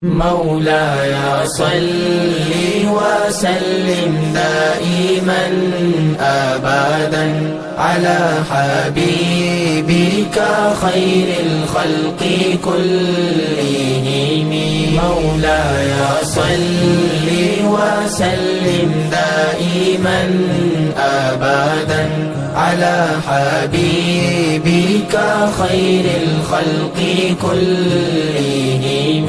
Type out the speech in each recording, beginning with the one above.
مولاي صل وسلم دائما أبدا على حبيبك خير الخلق كلهم. مولاي صل وسلم دائما أبدا على حبيبك خير الخلق كلهم.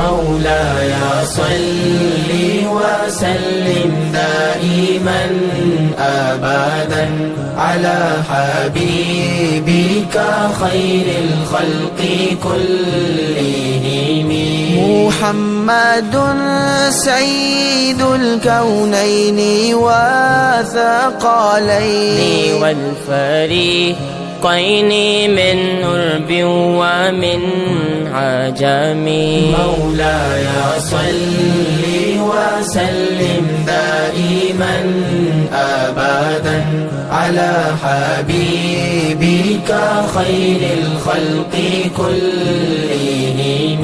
مولاي صل وسلم دائما أبدا على حبيبك خير الخلق كلهم. محمد سيد الكونين والثقلين والفريقين من عرب ومن عجم. مولاي صل وسلم دائما أبدا على حبيبك خير الخلق كلهم.